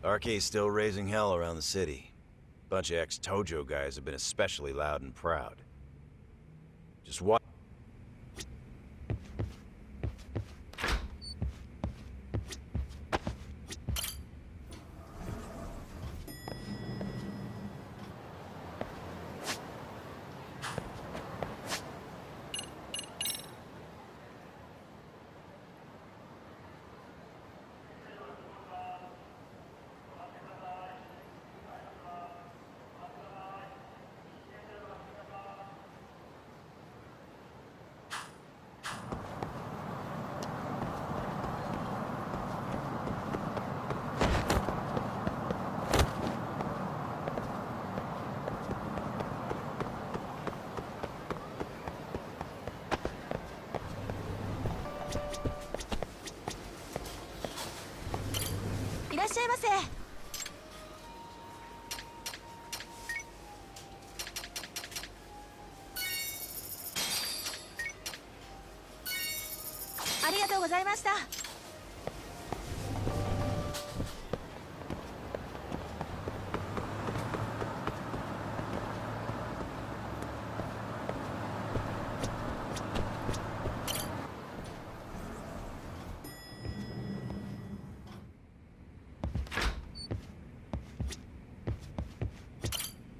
RK's still raising hell around the city. Bunch of ex-Tojo guys have been especially loud and proud. Just watch.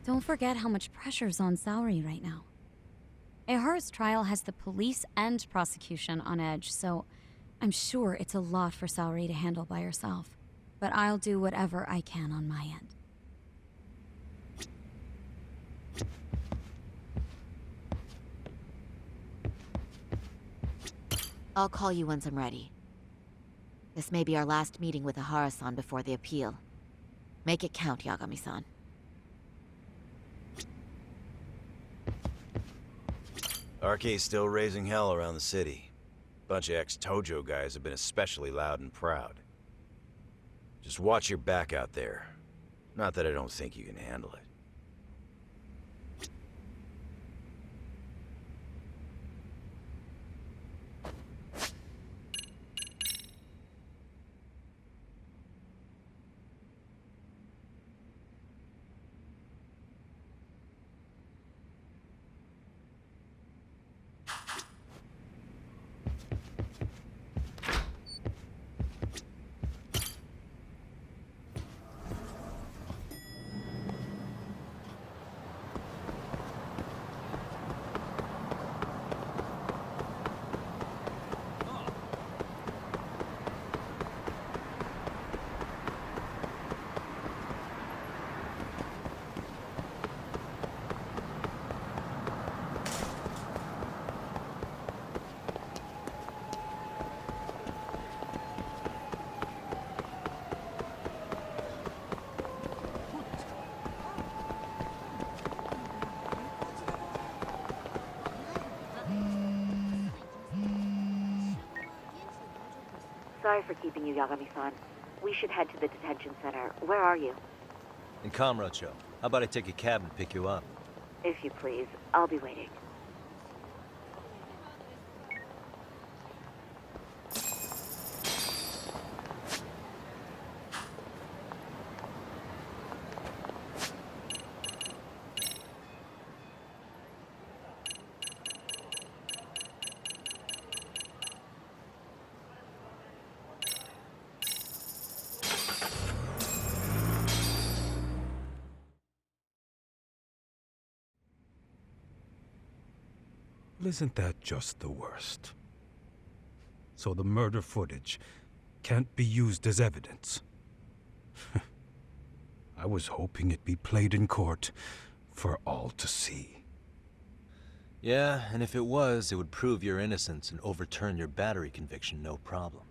Don't forget how much pressure's on Saori right now. Ehara's trial has the police and prosecution on edge, so I'm sure it's a lot for Saori to handle by herself. But I'll do whatever I can on my end. I'll call you once I'm ready. This may be our last meeting with Ehara-san before the appeal. Make it count, Yagami-san. RK's still raising hell around the city. Bunch of ex-Tojo guys have been especially loud and proud. Just watch your back out there. Not that I don't think you can handle it. Sorry for keeping you, Yagami-san. We should head to the detention center. Where are you? In Kamurocho. How about I take a cab and pick you up? If you please. I'll be waiting. Isn't that just the worst? So the murder footage can't be used as evidence. I was hoping it'd be played in court for all to see. Yeah, and if it was, it would prove your innocence and overturn your battery conviction, no problem.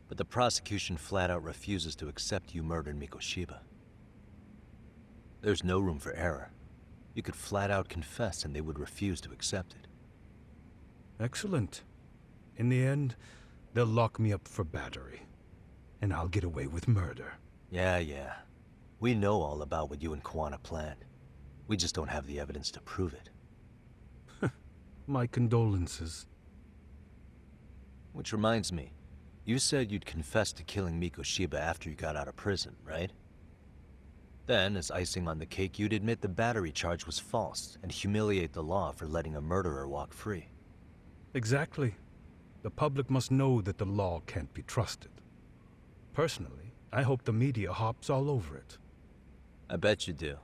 But the prosecution flat out refuses to accept you murdered Mikoshiba. There's no room for error. You could flat out confess and they would refuse to accept it. Excellent. In the end, they'll lock me up for battery, and I'll get away with murder. Yeah. We know all about what you and Kwana planned. We just don't have the evidence to prove it. My condolences. Which reminds me, You said you'd confess to killing Mikoshiba after you got out of prison, right? Then, as icing on the cake, you'd admit the battery charge was false and humiliate the law for letting a murderer walk free. Exactly. The public must know that the law can't be trusted. Personally, I hope the media hops all over it. I bet you do.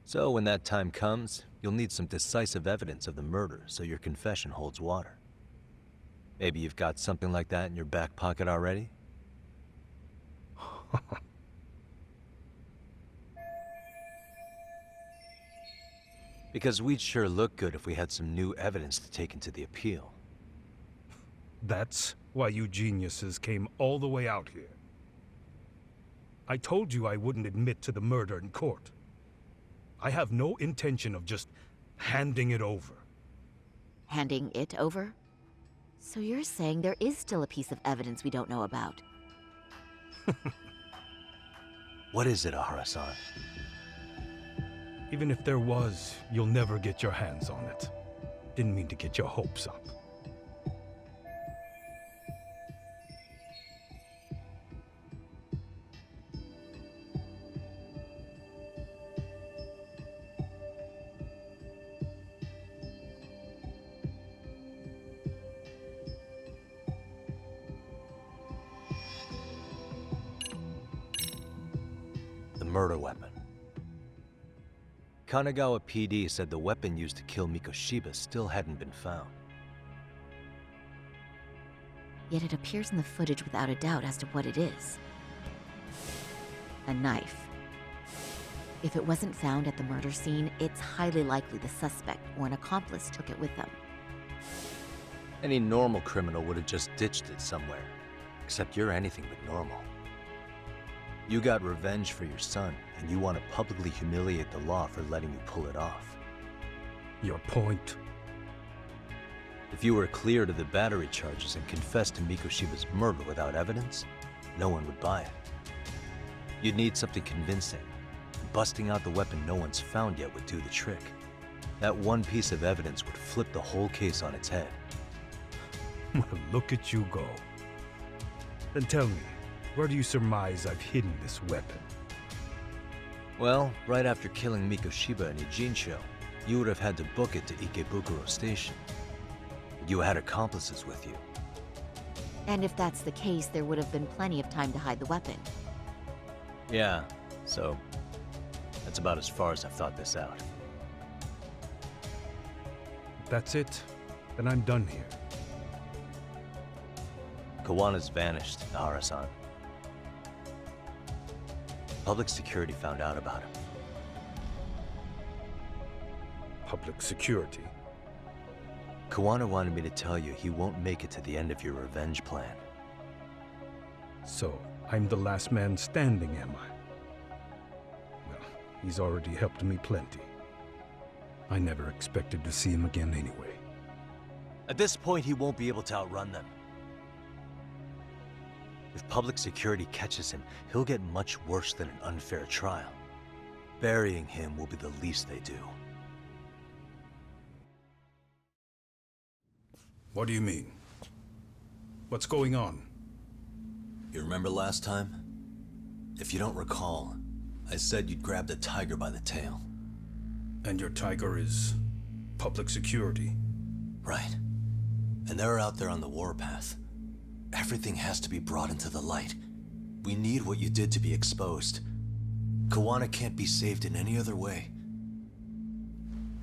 So when that time comes, you'll need some decisive evidence of the murder so your confession holds water. Maybe you've got something like that in your back pocket already? Because we'd sure look good if we had some new evidence to take into the appeal. That's why you geniuses came all the way out here. I told you I wouldn't admit to the murder in court. I have no intention of just handing it over. Handing it over? So you're saying there is still a piece of evidence we don't know about? What is it, Ehara-san? Even if there was, you'll never get your hands on it. Didn't mean to get your hopes up. The murder weapon. Kanagawa PD said the weapon used to kill Mikoshiba still hadn't been found. Yet it appears in the footage without a doubt as to what it is. A knife. If it wasn't found at the murder scene, it's highly likely the suspect or an accomplice took it with them. Any normal criminal would have just ditched it somewhere. Except you're anything but normal. You got revenge for your son, and you want to publicly humiliate the law for letting you pull it off. Your point? If you were cleared of the battery charges and confessed to Mikoshiba's murder without evidence, no one would buy it. You'd need something convincing. Busting out the weapon no one's found yet would do the trick. That one piece of evidence would flip the whole case on its head. Well, look at you go. Then tell me, where do you surmise I've hidden this weapon? Well, right after killing Mikoshiba in Ijincho, you would have had to book it to Ikebukuro Station. You had accomplices with you. And if that's the case, there would have been plenty of time to hide the weapon. Yeah, so that's about as far as I've thought this out. If that's it, then I'm done here. Kawana's vanished, Ehara-san. Public security found out about him. Public security? Kawana wanted me to tell you he won't make it to the end of your revenge plan. So, I'm the last man standing, am I? Well, he's already helped me plenty. I never expected to see him again anyway. At this point, he won't be able to outrun them. If public security catches him, he'll get much worse than an unfair trial. Burying him will be the least they do. What do you mean? What's going on? You remember last time? If you don't recall, I said you'd grab the tiger by the tail. And your tiger is public security? Right. And they're out there on the warpath. Everything has to be brought into the light. We need what you did to be exposed. Kawana can't be saved in any other way.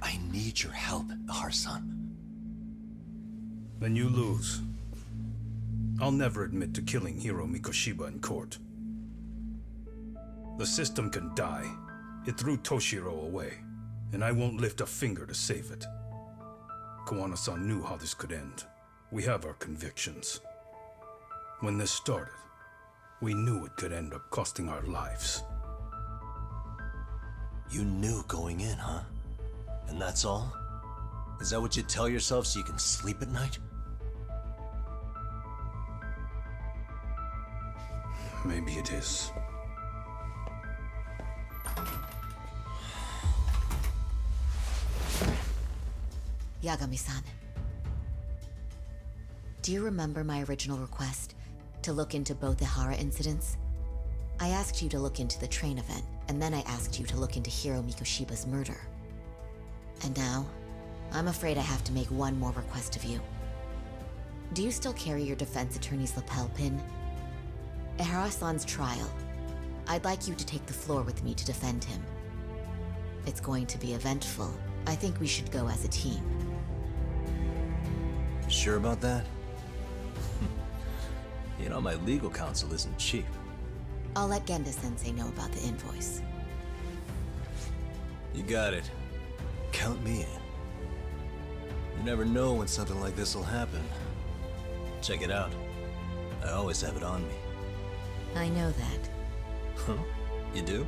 I need your help, Ehara-san. Then you lose. I'll never admit to killing Hiro Mikoshiba in court. The system can die. It threw Toshiro away, and I won't lift a finger to save it. Kawana-san knew how this could end. We have our convictions. When this started, we knew it could end up costing our lives. You knew going in, huh? And that's all? Is that what you tell yourself so you can sleep at night? Maybe it is. Yagami-san. Do you remember my original request? to look into both Ehara incidents. I asked you to look into the train event, and then I asked you to look into Hiro Mikoshiba's murder. And now, I'm afraid I have to make one more request of you. Do you still carry your defense attorney's lapel pin? Ehara-san's trial. I'd like you to take the floor with me to defend him. It's going to be eventful. I think we should go as a team. Sure about that? You know, my legal counsel isn't cheap. I'll let Genda-sensei know about the invoice. You got it. Count me in. You never know when something like this will happen. Check it out. I always have it on me. I know that. Huh? You do?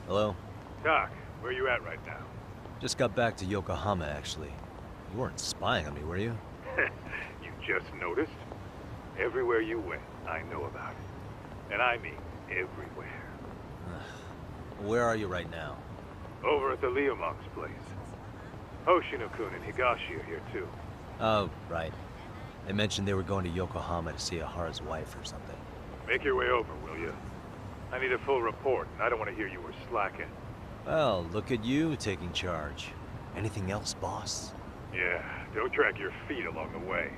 Hello? Doc, where you at right now? Just got back to Yokohama, actually. You weren't spying on me, were you? You just noticed? Everywhere you went, I know about it. And I mean everywhere. Where are you right now? Over at the Leomonk's place. Hoshino-kun and Higashi are here too. Oh, right. They mentioned they were going to Yokohama to see Ehara's wife or something. Make your way over, will you? I need a full report, and I don't want to hear you were slacking. Well, look at you taking charge. Anything else, boss? Yeah, don't drag your feet along the way.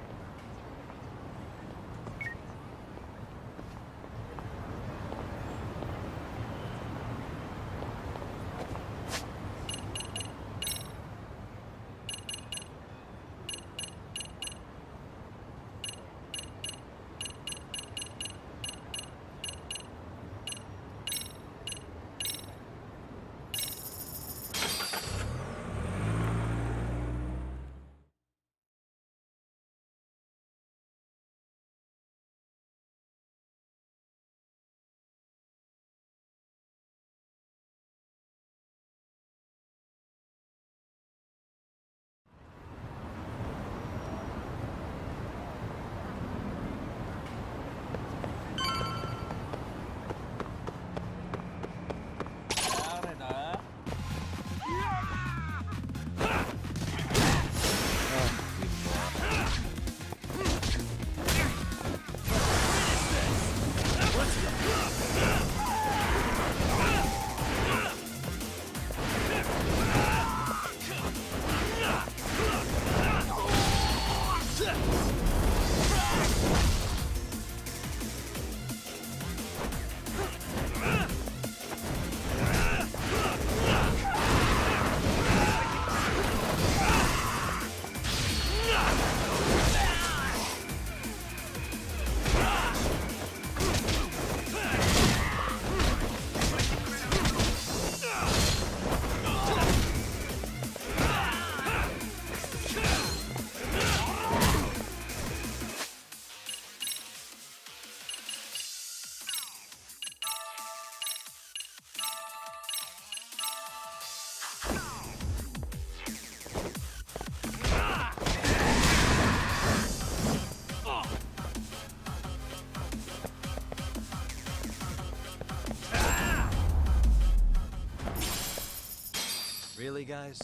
Really, guys?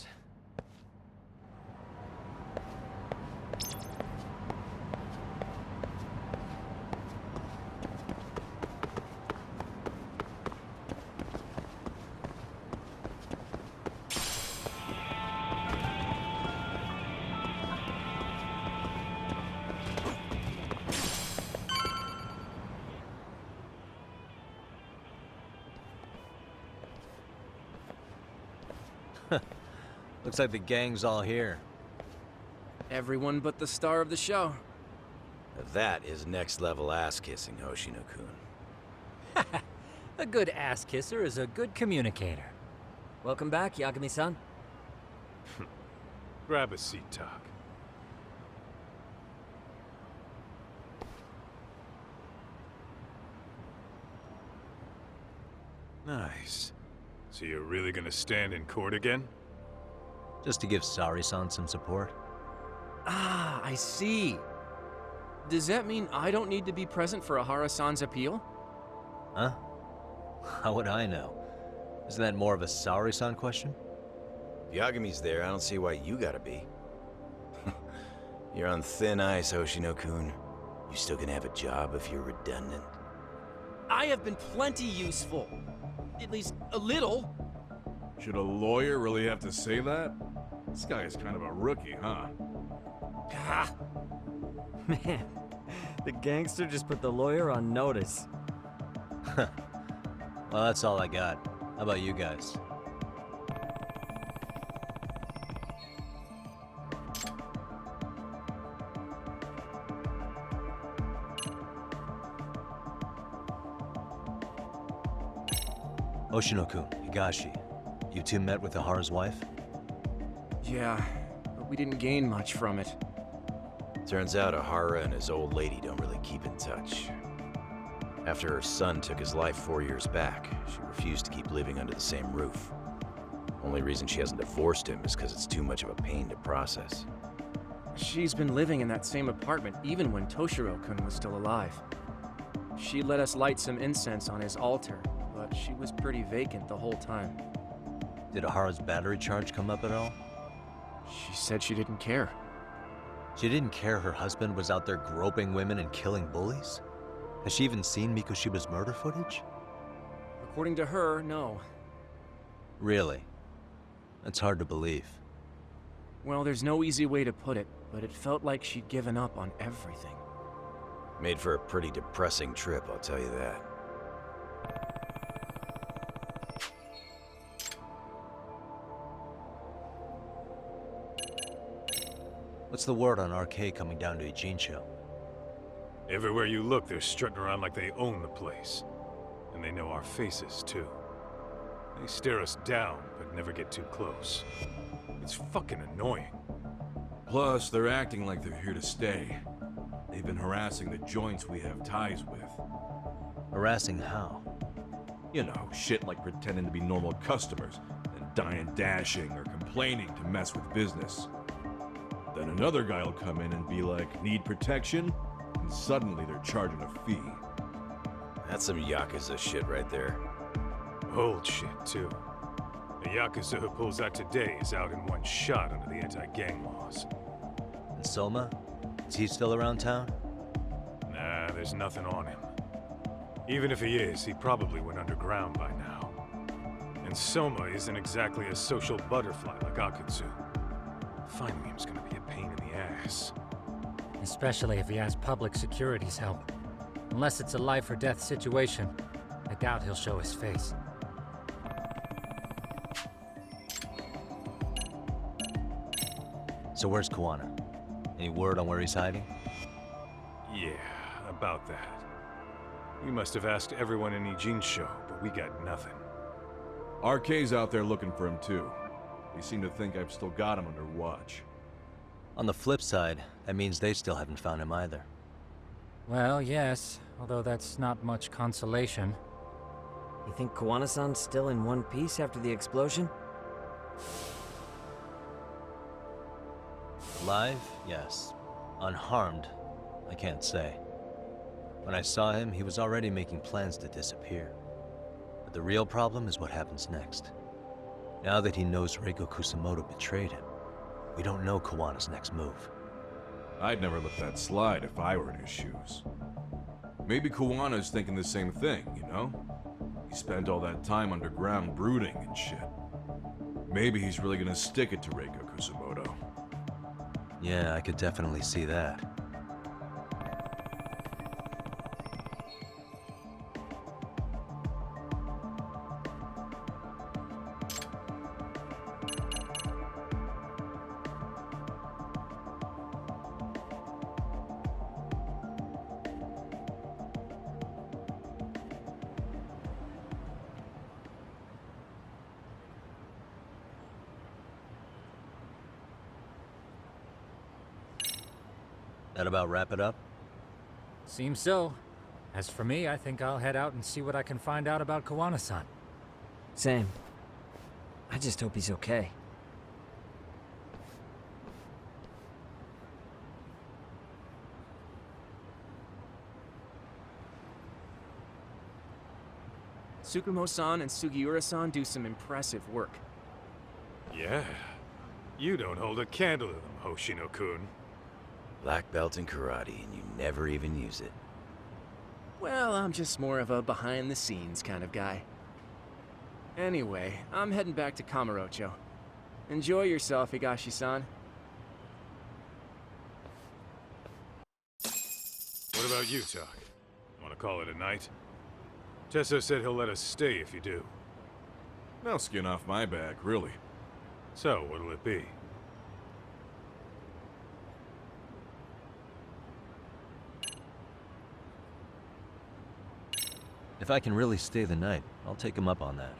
Looks like the gang's all here. Everyone but the star of the show. That is next level ass kissing, Hoshino-kun. A good ass kisser is a good communicator. Welcome back, Yagami-san. Grab a seat, Tak. Nice. So you're really gonna stand in court again? Just to give Sari-san some support. Ah, I see. Does that mean I don't need to be present for Ehara-san's appeal? Huh? How would I know? Isn't that more of a Sari-san question? If Yagami's there, I don't see why you gotta be. You're on thin ice, Hoshino-kun. You still gonna have a job if you're redundant? I have been plenty useful. At least a little. Should a lawyer really have to say that? This guy is kind of a rookie, huh? Ah, Man, the gangster just put the lawyer on notice. Well, that's all I got. How about you guys? Hoshino-kun, Higashi, you two met with Ehara's wife? yeah, but we didn't gain much from it. Turns out Ehara and his old lady don't really keep in touch. After her son took his life 4 years back, she refused to keep living under the same roof. Only reason she hasn't divorced him is because it's too much of a pain to process. She's been living in that same apartment even when Toshiro-kun was still alive. She let us light some incense on his altar, but she was pretty vacant the whole time. Did Ehara's battery charge come up at all? She said she didn't care. She didn't care her husband was out there groping women and killing bullies? Has she even seen Mikoshiba's murder footage? According to her, no. Really? That's hard to believe. Well, there's no easy way to put it, but it felt like she'd given up on everything. Made for a pretty depressing trip, I'll tell you that. What's the word on RK coming down to Ijincho? Everywhere you look, they're strutting around like they own the place. And they know our faces, too. They stare us down, but never get too close. It's fucking annoying. Plus, they're acting like they're here to stay. They've been harassing the joints we have ties with. Harassing how? You know, shit like pretending to be normal customers, and dying dashing or complaining to mess with business. Then another guy will come in and be like, need protection? And suddenly they're charging a fee. That's some Yakuza shit right there. Old shit, too. The Yakuza who pulls out today is out in one shot under the anti-gang laws. And Soma? Is he still around town? Nah, there's nothing on him. Even if he is, he probably went underground by now. And Soma isn't exactly a social butterfly like Akutsu. Finding him's gonna be a pain in the ass. especially if he has public security's help. Unless it's a life or death situation, I doubt he'll show his face. So where's Kuwana? Any word on where he's hiding? Yeah, about that. We must have asked everyone in Ijincho, but we got nothing. RK's out there looking for him too. They seem to think I've still got him under watch. On the flip side, that means they still haven't found him either. Well, yes, although that's not much consolation. You think Kuwana-san's still in one piece after the explosion? Alive? Yes. Unharmed? I can't say. When I saw him, he was already making plans to disappear. But the real problem is what happens next. Now that he knows Reiko Kusamoto betrayed him, we don't know Kawana's next move. I'd never let that slide if I were in his shoes. Maybe Kuwana's thinking the same thing, you know? He spent all that time underground brooding and shit. Maybe he's really gonna stick it to Reiko Kusamoto. Yeah, I could definitely see that. That about wrap it up? Seems so. As for me, I think I'll head out and see what I can find out about Kawana-san. Same. I just hope he's okay. Tsukumo-san and Sugiura-san do some impressive work. Yeah. You don't hold a candle to them, Hoshino-kun. Black belt in karate, and you never even use it. Well, I'm just more of a behind-the-scenes kind of guy. Anyway, I'm heading back to Kamurocho. Enjoy yourself, Higashi-san. What about you, Tak? Want to call it a night? Tesso said he'll let us stay if you do. No skin off my back, really. So, what'll it be? If I can really stay the night, I'll take him up on that.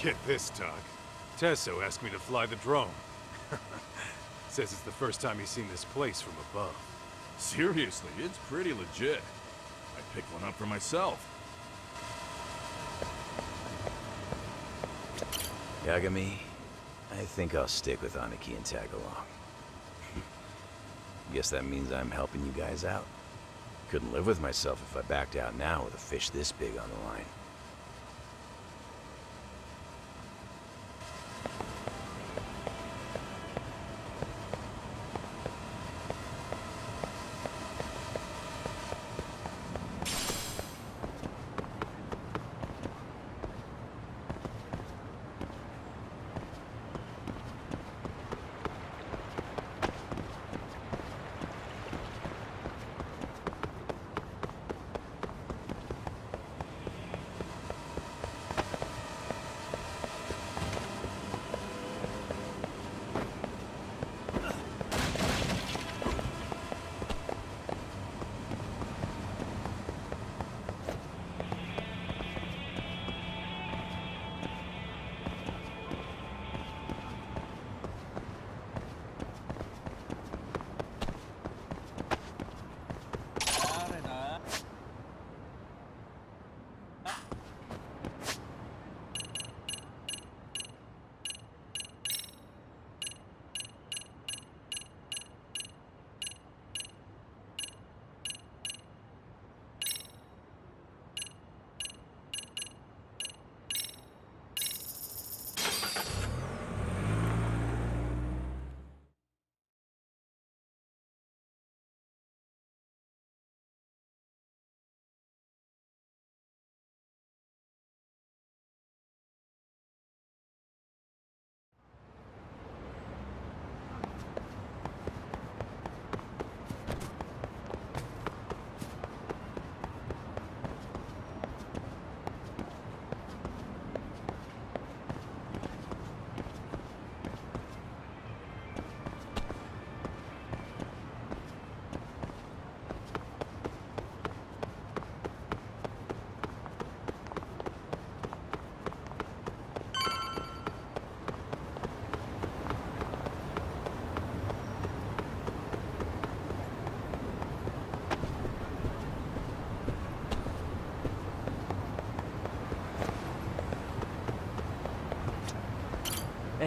Get this, Tak. Tesso asked me to fly the drone. Says it's the first time he's seen this place from above. Seriously, it's pretty legit. I picked one up for myself. Yagami, I think I'll stick with Aniki and tag along. Guess that means I'm helping you guys out. Couldn't live with myself if I backed out now with a fish this big on the line.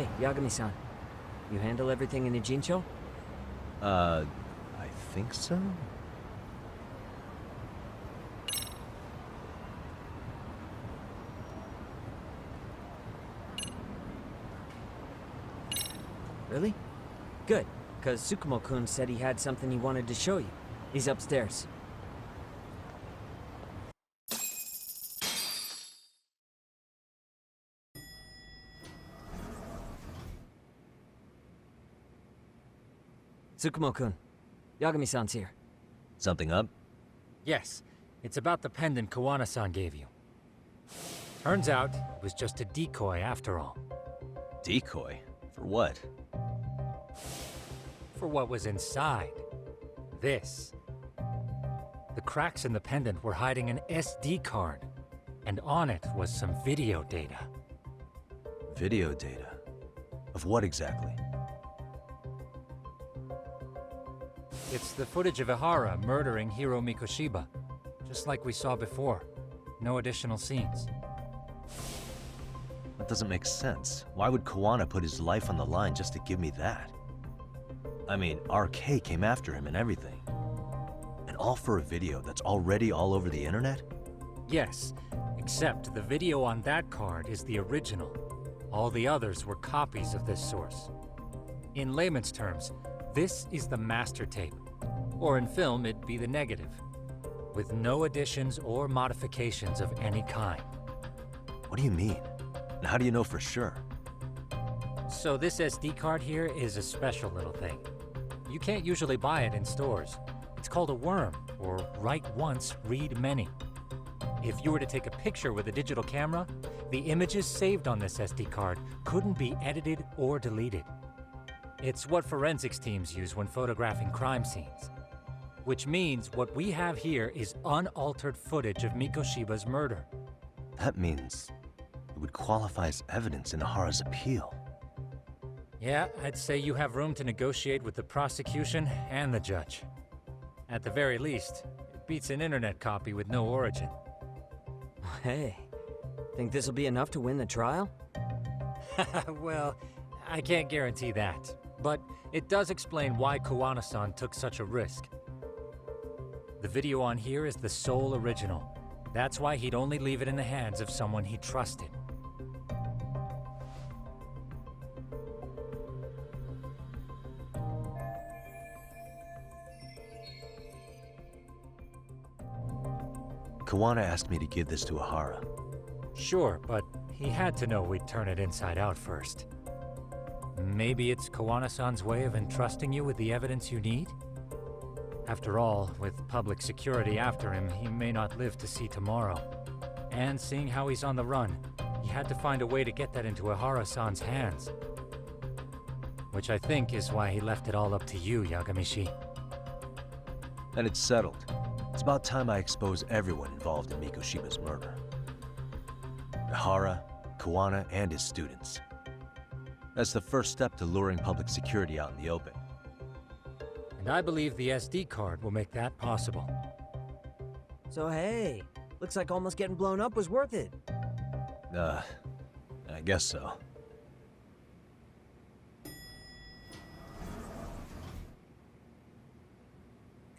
Hey, Yagami-san. You handle everything in Ijincho? I think so? Really? Good, because Tsukumo-kun said he had something he wanted to show you. He's upstairs. Tsukumo-kun, Yagami-san's here. Something up? Yes, it's about the pendant Kawana-san gave you. Turns out, it was just a decoy after all. Decoy? For what? For what was inside. This. The cracks in the pendant were hiding an SD card, and on it was some video data. Video data? Of what exactly? It's the footage of Ehara murdering Hiro Mikoshiba, just like we saw before. No additional scenes. That doesn't make sense. Why would Kawana put his life on the line just to give me that? I mean, RK came after him and everything. And all for a video that's already all over the internet? Yes, except the video on that card is the original. All the others were copies of this source. In layman's terms, this is the master tape. Or in film, it'd be the negative. With no additions or modifications of any kind. What do you mean? And how do you know for sure? So this SD card here is a special little thing. You can't usually buy it in stores. It's called a worm, or write once, read many. If you were to take a picture with a digital camera, the images saved on this SD card couldn't be edited or deleted. It's what forensics teams use when photographing crime scenes. Which means what we have here is unaltered footage of Mikoshiba's murder. That means it would qualify as evidence in Ehara's appeal. Yeah, I'd say you have room to negotiate with the prosecution and the judge. At the very least, it beats an internet copy with no origin. Hey, think this'll be enough to win the trial? Well, I can't guarantee that. But it does explain why Kawana-san took such a risk. The video on here is the sole original. That's why he'd only leave it in the hands of someone he trusted. Kawana asked me to give this to Ehara. Sure, but he had to know we'd turn it inside out first. Maybe it's Kawana-san's way of entrusting you with the evidence you need? After all, with public security after him, he may not live to see tomorrow. And seeing how he's on the run, he had to find a way to get that into Ehara-san's hands. Which I think is why he left it all up to you, Yagamishi. And it's settled. It's about time I expose everyone involved in Mikoshiba's murder. Ehara, Kawana, and his students. That's the first step to luring public security out in the open. And I believe the SD card will make that possible. So hey, looks like almost getting blown up was worth it. I guess so.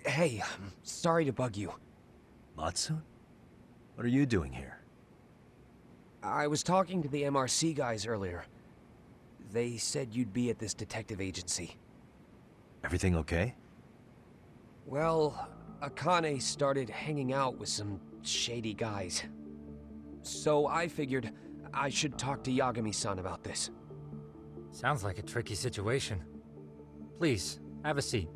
Hey, I'm sorry to bug you. Matsu? What are you doing here? I was talking to the MRC guys earlier. They said you'd be at this detective agency. Everything okay? Well, Akane started hanging out with some shady guys. So I figured I should talk to Yagami-san about this. Sounds like a tricky situation. Please, have a seat.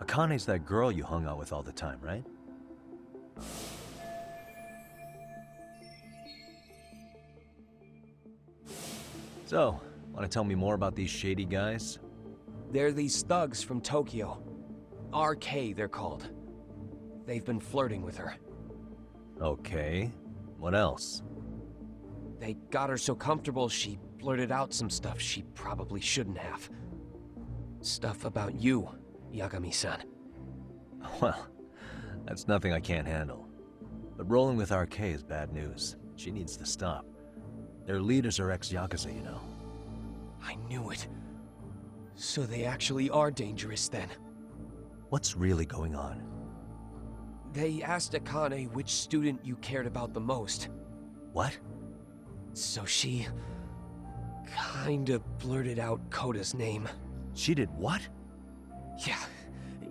Akane's that girl you hung out with all the time, right? So, want to tell me more about these shady guys? They're these thugs from Tokyo. RK, they're called. They've been flirting with her. Okay. What else? They got her so comfortable she blurted out some stuff she probably shouldn't have. Stuff about you, Yagami-san. Well, that's nothing I can't handle. But rolling with RK is bad news. She needs to stop. Their leaders are ex-Yakuza, you know. I knew it. So they actually are dangerous then. What's really going on? They asked Akane which student you cared about the most. What? So she... kinda blurted out Koda's name. She did what? Yeah,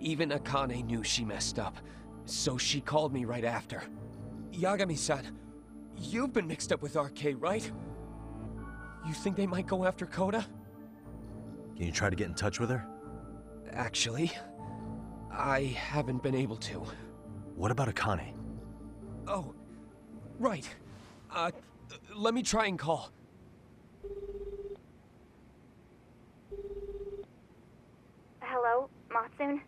even Akane knew she messed up. So she called me right after. Yagami-san, you've been mixed up with RK, right? You think they might go after Koda? Can you try to get in touch with her? Actually, I haven't been able to. What about Akane? Oh, right. Let me try and call. Hello, Matsun?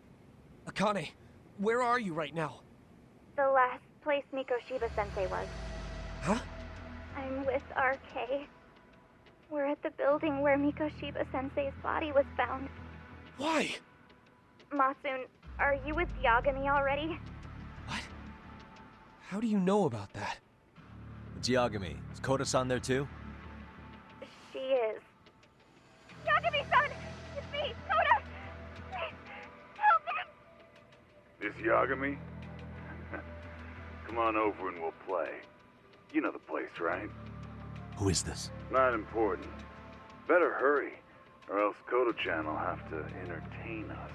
Akane, where are you right now? The last place Mikoshiba-sensei was. Huh? I'm with RK. We're at the building where Mikoshiba-sensei's body was found. Why? Matsun, are you with Yagami already? What? How do you know about that? It's Yagami. Is Koda-san there too? She is. Yagami-san! It's me, Koda! Please, help me! This Yagami? Come on over and we'll play. You know the place, right? Who is this? Not important. Better hurry, or else Kodo-chan will have to entertain us.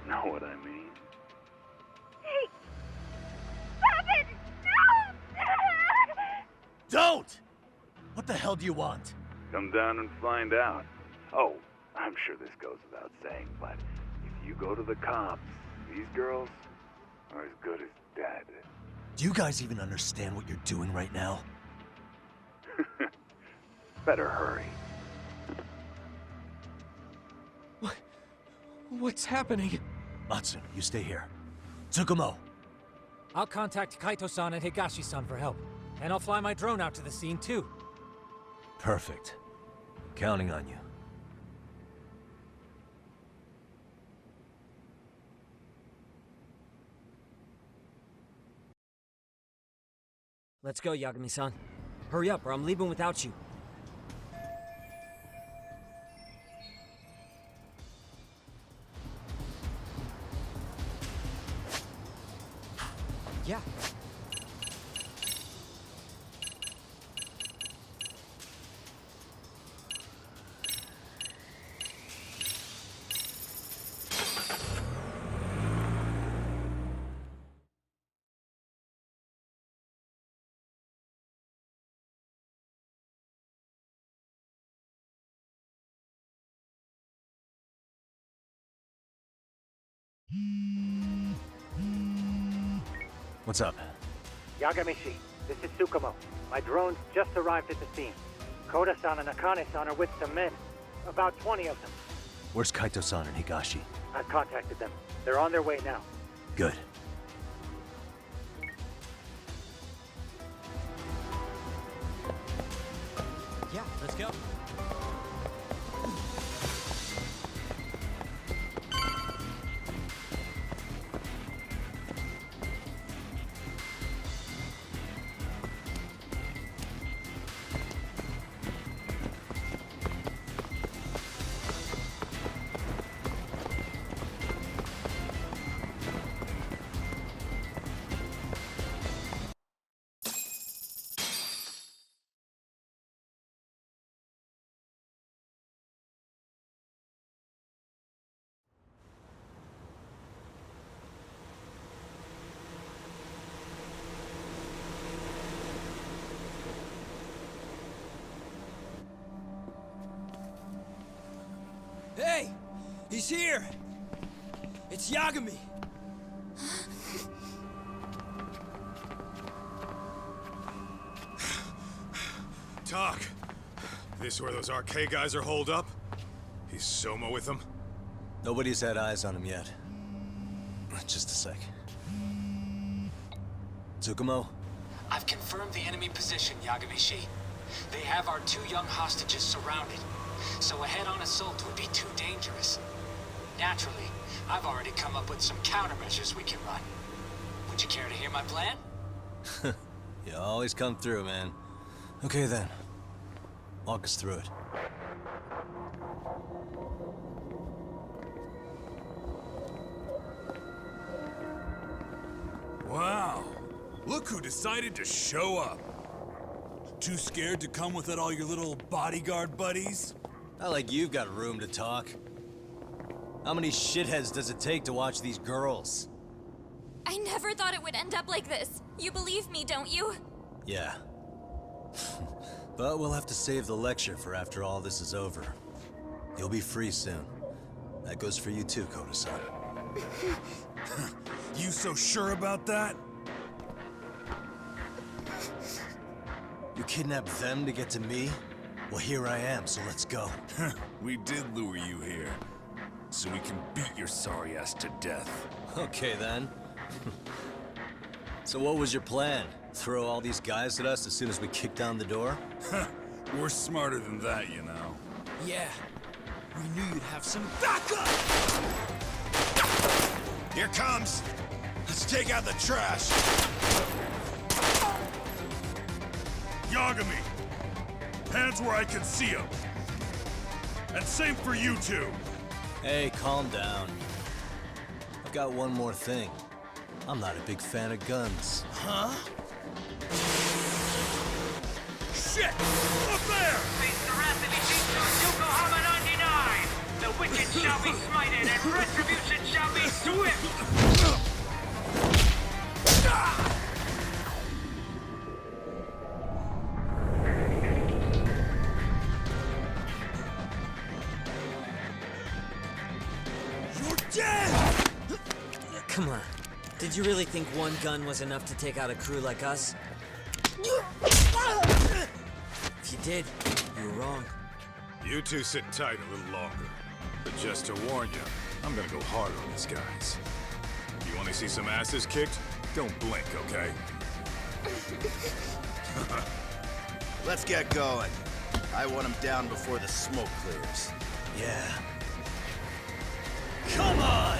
Know what I mean? Hey! Stop it! No! Don't! What the hell do you want? Come down and find out. Oh, I'm sure this goes without saying, but if you go to the cops, these girls are as good as dead. Do you guys even understand what you're doing right now? Better hurry. What's happening? Matsun, you stay here. Tsukumo! I'll contact Kaito-san and Higashi-san for help. And I'll fly my drone out to the scene, too. Perfect. Counting on you. Let's go, Yagami-san. Hurry up, or I'm leaving without you. Yeah. What's up? Yagamishi, this is Tsukumo. My drones just arrived at the scene. Koda-san and Akane-san are with some men. About 20 of them. Where's Kaito-san and Higashi? I've contacted them. They're on their way now. Good. Yeah, let's go. Hey! He's here! It's Yagami! Talk. This where those RK guys are holed up? Is Soma with them? Nobody's had eyes on him yet. Just a sec. Tsukumo? I've confirmed the enemy position, Yagami-shi. They have our 2 young hostages surrounded, so a head-on assault would be too dangerous. Naturally, I've already come up with some countermeasures we can run. Would you care to hear my plan? You always come through, man. Okay then. Walk us through it. Wow. Look who decided to show up. Too scared to come with all your little bodyguard buddies? Not like you've got room to talk. How many shitheads does it take to watch these girls? I never thought it would end up like this. You believe me, don't you? Yeah. But we'll have to save the lecture for after all this is over. You'll be free soon. That goes for you too, Koda-san. You so sure about that? You kidnapped them to get to me? Well, here I am, so let's go. We did lure you here, so we can beat your sorry ass to death. Okay, then. So what was your plan? Throw all these guys at us as soon as we kick down the door? We're smarter than that, you know. Yeah. We knew you'd have some backup! Here comes! Let's take out the trash! Yagami! Hands where I can see them! And same for you two! Hey, calm down. I've got one more thing. I'm not a big fan of guns. Huh? Shit! Up there! Face the wrath of Ijincho Yokohama 99! The wicked shall be smited and retribution shall be swift! You're dead! Come on. Did you really think one gun was enough to take out a crew like us? If you did, you were wrong. You two sit tight a little longer. But just to warn you, I'm gonna go harder on these guys. You wanna see some asses kicked? Don't blink, okay? Let's get going. I want him down before the smoke clears. Yeah. Come on!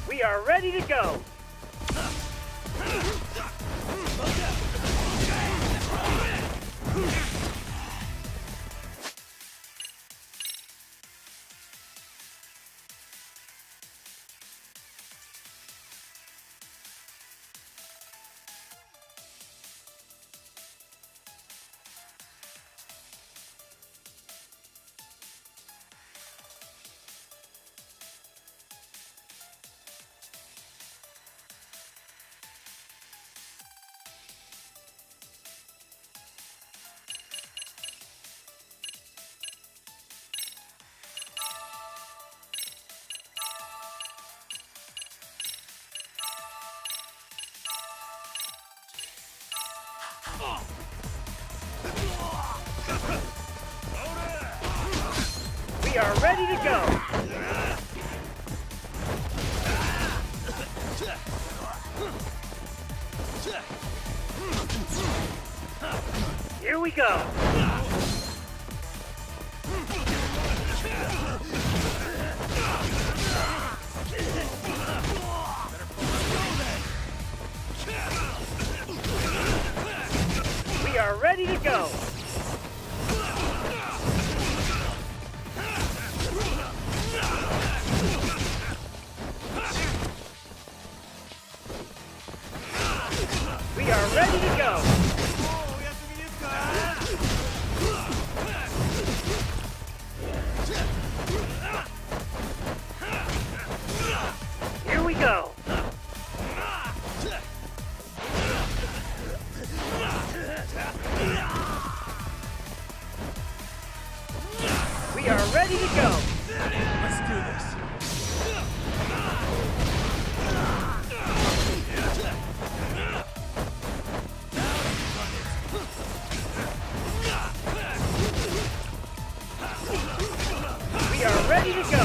We are ready to go. We are ready to go! Here we go! We are ready to go! We are ready to go! Here we go! We are ready to go! Let's do this. We are ready to go!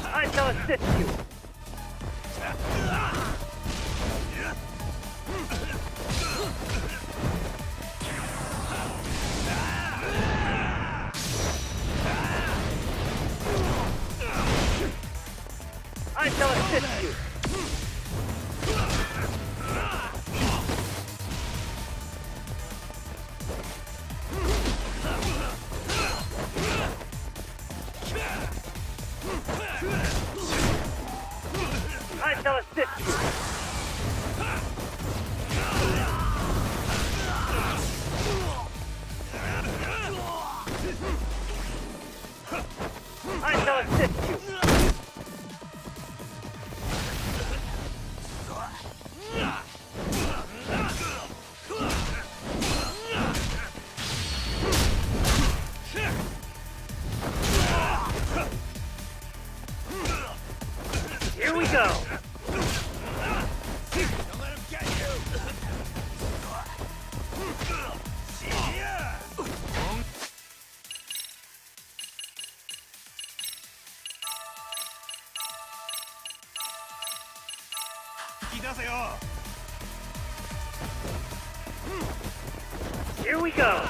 I shall assist you! I shall assist you! I shall assist you! I shall assist you! Here we go! Don't let him get you! Here we go!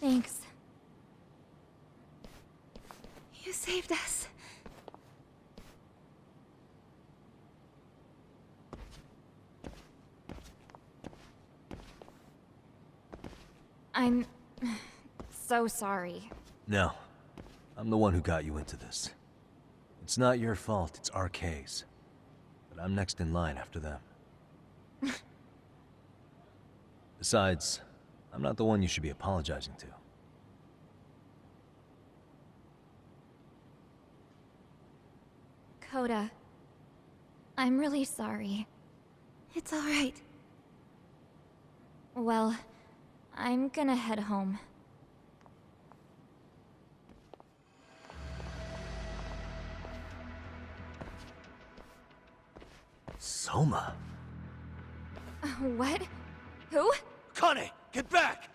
Thanks. You saved us. I'm so sorry. No. I'm the one who got you into this. It's not your fault, it's RK's. But I'm next in line after them. Besides, I'm not the one you should be apologizing to. Coda, I'm really sorry. It's all right. Well, I'm gonna head home. Soma? What? Who? Kane, get back!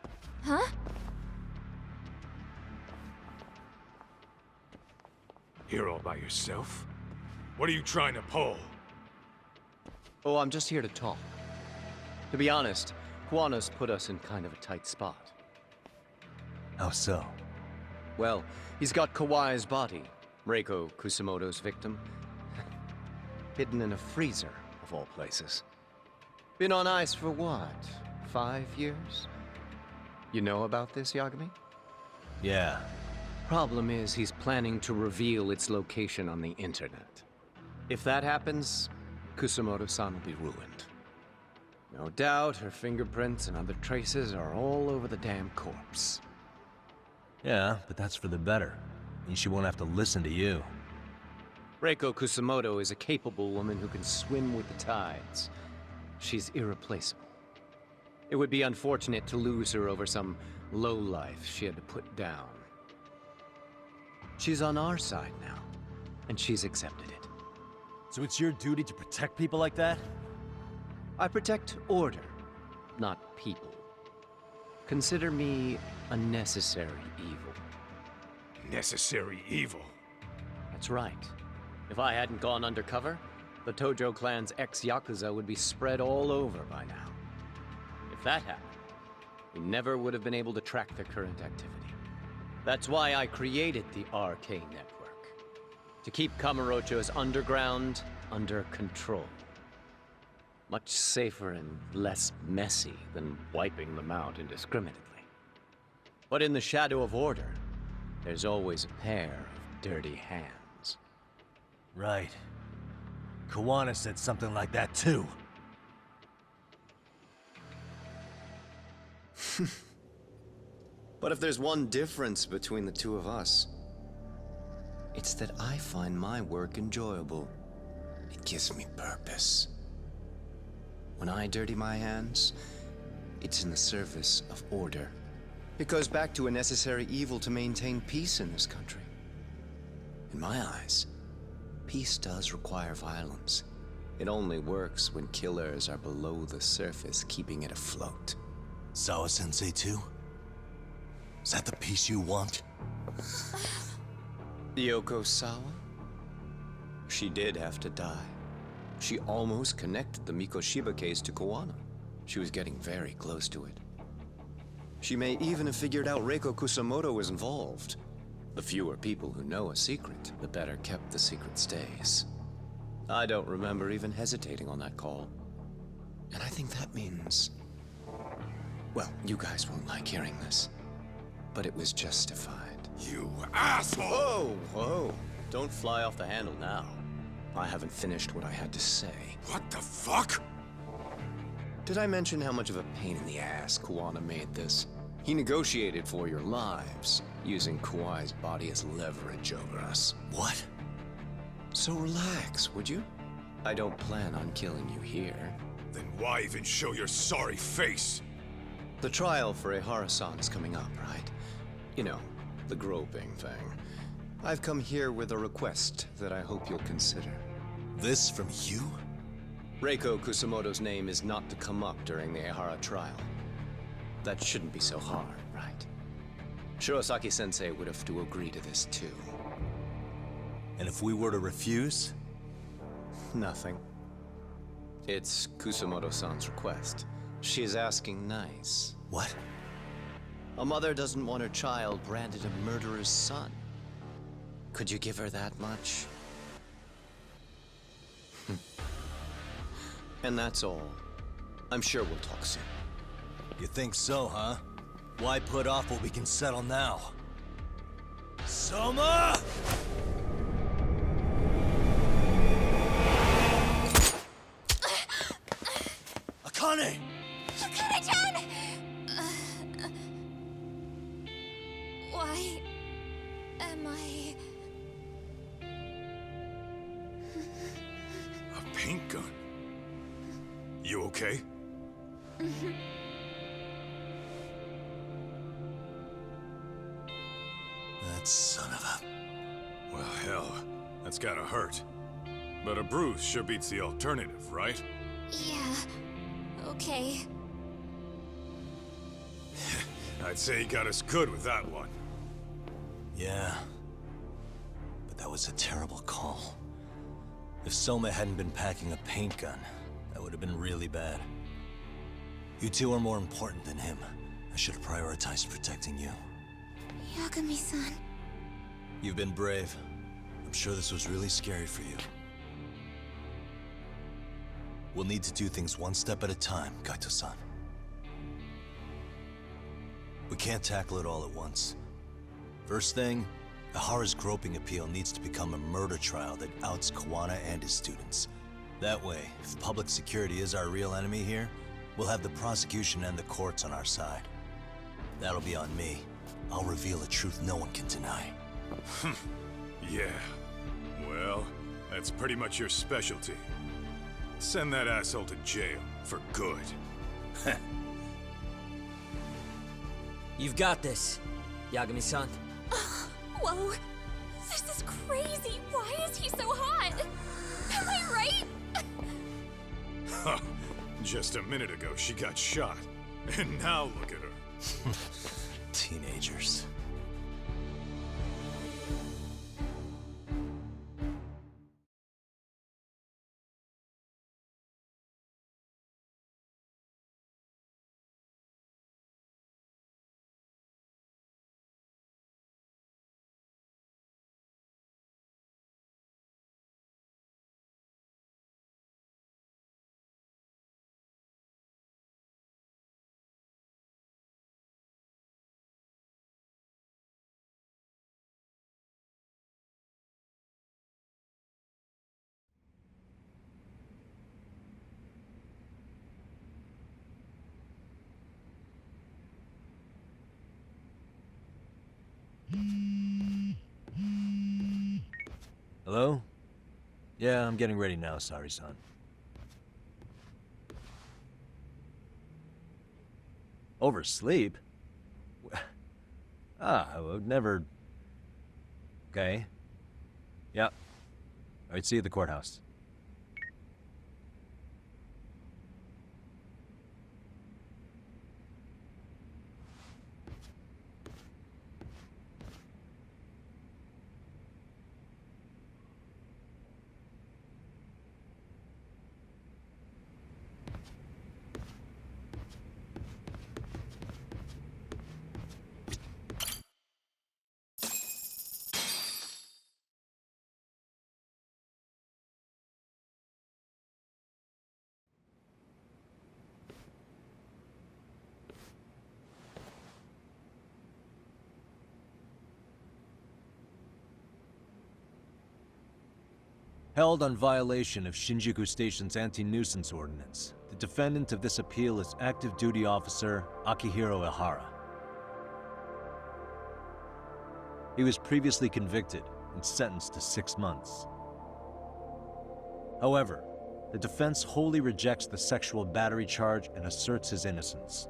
Huh? Here all by yourself? What are you trying to pull? Oh, I'm just here to talk. To be honest, Juana's put us in kind of a tight spot. How so? Well, he's got Kawai's body, Reiko Kusamoto's victim, hidden in a freezer, of all places. Been on ice for what, 5 years? You know about this, Yagami? Yeah. Problem is, he's planning to reveal its location on the internet. If that happens, Kusamoto-san will be ruined. No doubt her fingerprints and other traces are all over the damn corpse. Yeah, but that's for the better. Means she won't have to listen to you. Reiko Kusamoto is a capable woman who can swim with the tides. She's irreplaceable. It would be unfortunate to lose her over some lowlife she had to put down. She's on our side now, and she's accepted it. So it's your duty to protect people like that? I protect order, not people. Consider me a necessary evil. Necessary evil? That's right. If I hadn't gone undercover, the Tojo clan's ex-Yakuza would be spread all over by now. If that happened, we never would have been able to track their current activity. That's why I created the RK network. To keep Kamurocho's underground under control. Much safer and less messy than wiping them out indiscriminately. But in the shadow of order, there's always a pair of dirty hands. Right. Kawana said something like that too. But if there's one difference between the two of us, it's that I find my work enjoyable. It gives me purpose. When I dirty my hands, it's in the service of order. It goes back to a necessary evil to maintain peace in this country. In my eyes, peace does require violence. It only works when killers are below the surface, keeping it afloat. Sawa-sensei too? Is that the peace you want? Yoko Sawa? She did have to die. She almost connected the Mikoshiba case to Kawana. She was getting very close to it. She may even have figured out Reiko Kusamoto was involved. The fewer people who know a secret, the better kept the secret stays. I don't remember even hesitating on that call. And I think that means... well, you guys won't like hearing this, but it was justified. You asshole! Whoa, whoa. Don't fly off the handle now. I haven't finished what I had to say. What the fuck? Did I mention how much of a pain in the ass Kawana made this? He negotiated for your lives, using Kawai's body as leverage over us. What? So relax, would you? I don't plan on killing you here. Then why even show your sorry face? The trial for Ehara-san is coming up, right? You know, the groping thing. I've come here with a request that I hope you'll consider. This from you? Reiko Kusamoto's name is not to come up during the Ehara trial. That shouldn't be so hard, right? Shirosaki-sensei would have to agree to this too. And if we were to refuse? Nothing. It's Kusamoto-san's request. She's asking nice. What? A mother doesn't want her child branded a murderer's son. Could you give her that much? And that's all. I'm sure we'll talk soon. You think so, huh? Why put off what we can settle now? Soma! Akane! Akane-chan! Why am I... A paint gun? You okay? That son of a... Well, hell, that's gotta hurt. But a bruise sure beats the alternative, right? Yeah, okay. I'd say he got us good with that one. Yeah. But that was a terrible call. If Soma hadn't been packing a paint gun, that would have been really bad. You two are more important than him. I should have prioritized protecting you. Yagami-san. You've been brave. I'm sure this was really scary for you. We'll need to do things one step at a time, Kaito-san. We can't tackle it all at once. First thing, Ehara's groping appeal needs to become a murder trial that outs Kawana and his students. That way, if public security is our real enemy here, We'll have the prosecution and the courts on our side. That'll be on me. I'll reveal a truth no one can deny. Yeah. Well, that's pretty much your specialty. Send that asshole to jail for good. You've got this, Yagami-san. Whoa, this is crazy. Why is he so hot? Am I right? Just a minute ago, she got shot. And now look at her. Teenagers. Hello? Yeah, I'm getting ready now, Sari-san. Oversleep? I would never... Okay. Yeah. Alright, see you at the courthouse. Held on violation of Shinjuku Station's anti-nuisance ordinance. The defendant of this appeal is active duty officer Akihiro Ehara. He was previously convicted and sentenced to 6 months. However, the defense wholly rejects the sexual battery charge and asserts his innocence.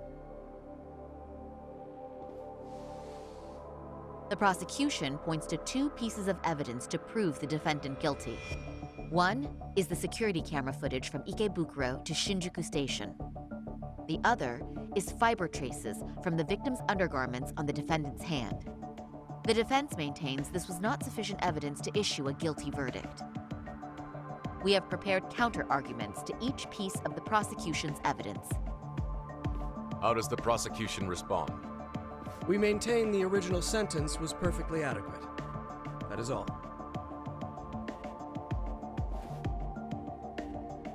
The prosecution points to 2 pieces of evidence to prove the defendant guilty. One is the security camera footage from Ikebukuro to Shinjuku Station. The other is fiber traces from the victim's undergarments on the defendant's hand. The defense maintains this was not sufficient evidence to issue a guilty verdict. We have prepared counter-arguments to each piece of the prosecution's evidence. How does the prosecution respond? We maintain the original sentence was perfectly adequate. That is all.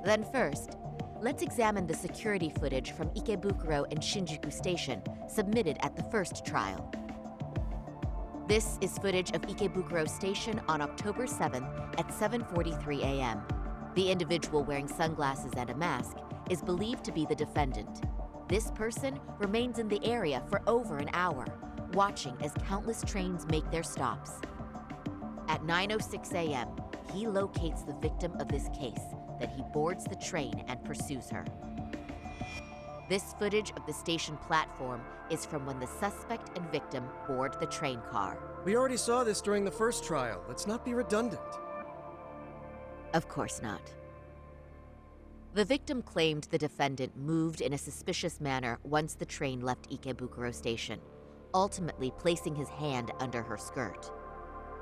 Then first, let's examine the security footage from Ikebukuro and Shinjuku Station submitted at the first trial. This is footage of Ikebukuro Station on October 7th at 7:43 a.m. The individual wearing sunglasses and a mask is believed to be the defendant. This person remains in the area for over an hour, watching as countless trains make their stops. At 9:06 a.m., he locates the victim of this case, then he boards the train and pursues her. This footage of the station platform is from when the suspect and victim board the train car. We already saw this during the first trial. Let's not be redundant. Of course not. The victim claimed the defendant moved in a suspicious manner once the train left Ikebukuro Station, ultimately placing his hand under her skirt.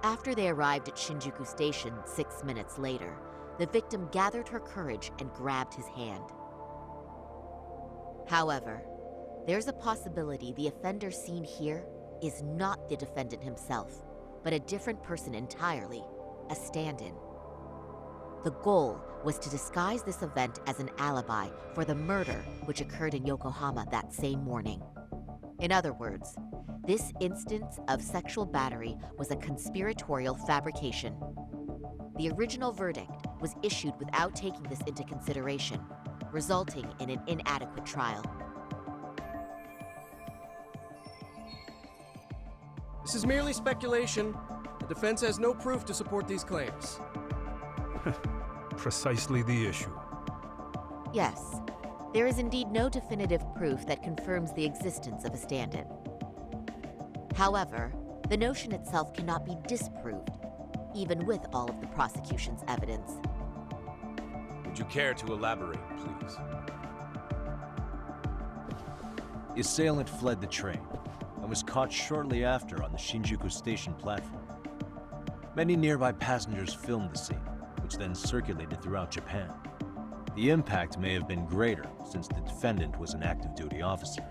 After they arrived at Shinjuku Station 6 minutes later, the victim gathered her courage and grabbed his hand. However, there's a possibility the offender seen here is not the defendant himself, but a different person entirely, a stand-in. The goal was to disguise this event as an alibi for the murder which occurred in Yokohama that same morning. In other words, this instance of sexual battery was a conspiratorial fabrication. The original verdict was issued without taking this into consideration, resulting in an inadequate trial. This is merely speculation. The defense has no proof to support these claims. Precisely the issue. Yes, there is indeed no definitive proof that confirms the existence of a stand-in. However, the notion itself cannot be disproved, even with all of the prosecution's evidence. Would you care to elaborate, please? The assailant fled the train and was caught shortly after on the Shinjuku station platform. Many nearby passengers filmed the scene, which then circulated throughout Japan. The impact may have been greater since the defendant was an active duty officer.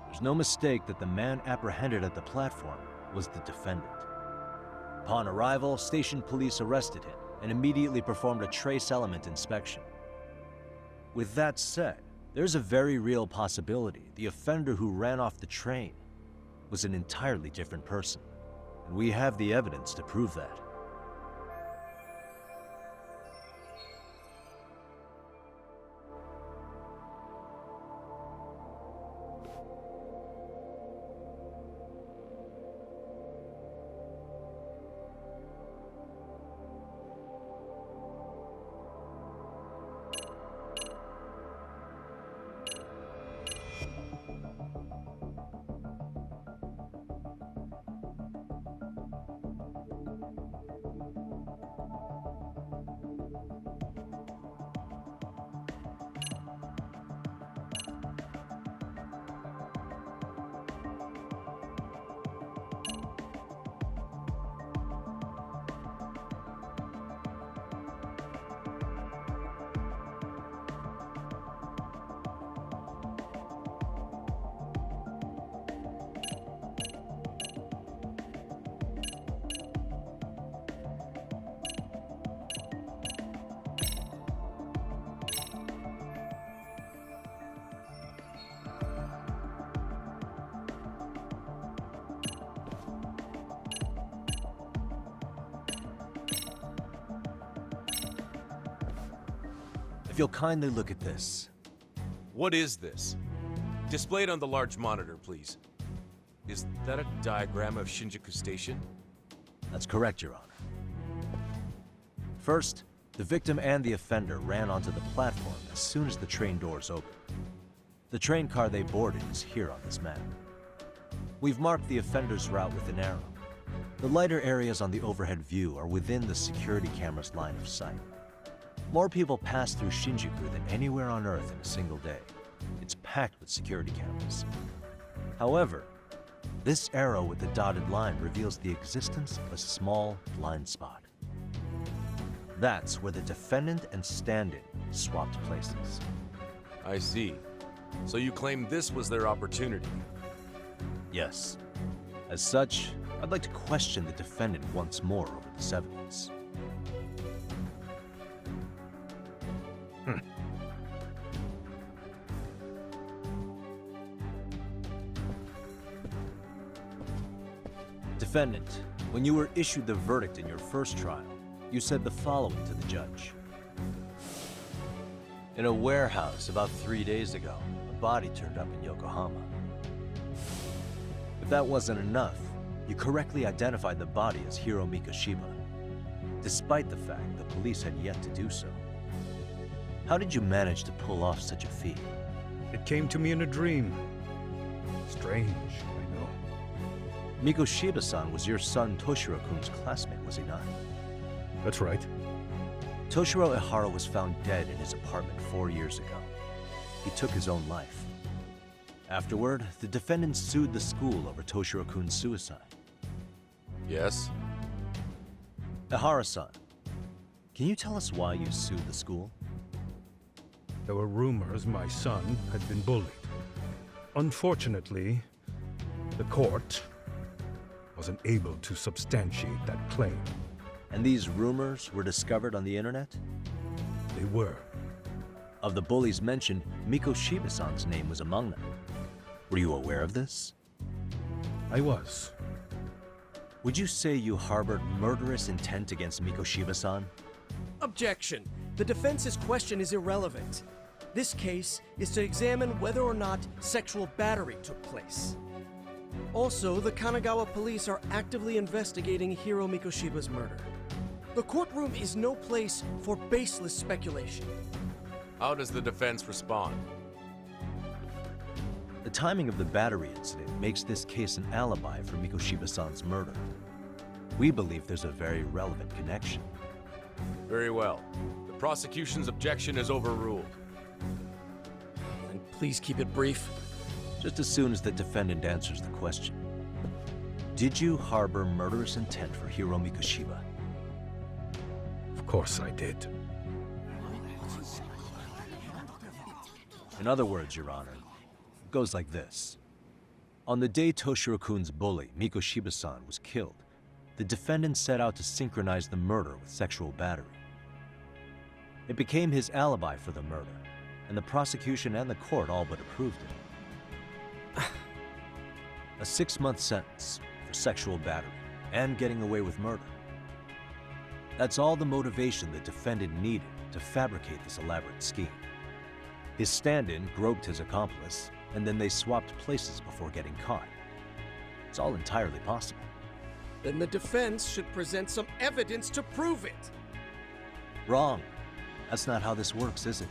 There's no mistake that the man apprehended at the platform was the defendant. Upon arrival, station police arrested him and immediately performed a trace element inspection. With that said, there's a very real possibility the offender who ran off the train was an entirely different person, and we have the evidence to prove that. If you'll kindly look at this. What is this? Displayed on the large monitor, please. Is that a diagram of Shinjuku Station? That's correct, Your Honor. First, the victim and the offender ran onto the platform as soon as the train doors opened. The train car they boarded is here on this map. We've marked the offender's route with an arrow. The lighter areas on the overhead view are within the security camera's line of sight. More people pass through Shinjuku than anywhere on Earth in a single day. It's packed with security cameras. However, this arrow with the dotted line reveals the existence of a small blind spot. That's where the defendant and stand-in swapped places. I see. So you claim this was their opportunity? Yes. As such, I'd like to question the defendant once more over this evidence. Defendant, when you were issued the verdict in your first trial, you said the following to the judge. In a warehouse about 3 days ago, a body turned up in Yokohama. If that wasn't enough, you correctly identified the body as Hiro Mikoshiba, despite the fact the police had yet to do so. How did you manage to pull off such a feat? It came to me in a dream. Strange, I know. Mikoshiba-san was your son Toshiro-kun's classmate, was he not? That's right. Toshiro Ehara was found dead in his apartment 4 years ago. He took his own life. Afterward, the defendant sued the school over Toshiro-kun's suicide. Yes? Ehara-san, can you tell us why you sued the school? There were rumors my son had been bullied. Unfortunately, the court wasn't able to substantiate that claim. And these rumors were discovered on the internet? They were. Of the bullies mentioned, Mikoshiba-san's name was among them. Were you aware of this? I was. Would you say you harbored murderous intent against Mikoshiba-san? Objection. The defense's question is irrelevant. This case is to examine whether or not sexual battery took place. Also, the Kanagawa police are actively investigating Hiro Mikoshiba's murder. The courtroom is no place for baseless speculation. How does the defense respond? The timing of the battery incident makes this case an alibi for Mikoshiba-san's murder. We believe there's a very relevant connection. Very well. The prosecution's objection is overruled. And please keep it brief. Just as soon as the defendant answers the question. Did you harbor murderous intent for Hiro Mikoshiba? Of course I did. In other words, Your Honor, it goes like this. On the day Toshiro-kun's bully, Mikoshiba-san, was killed, the defendant set out to synchronize the murder with sexual battery. It became his alibi for the murder, and the prosecution and the court all but approved it. A 6-month sentence for sexual battery and getting away with murder. That's all the motivation the defendant needed to fabricate this elaborate scheme. His stand-in groped his accomplice, and then they swapped places before getting caught. It's all entirely possible. Then the defense should present some evidence to prove it. Wrong. That's not how this works, is it?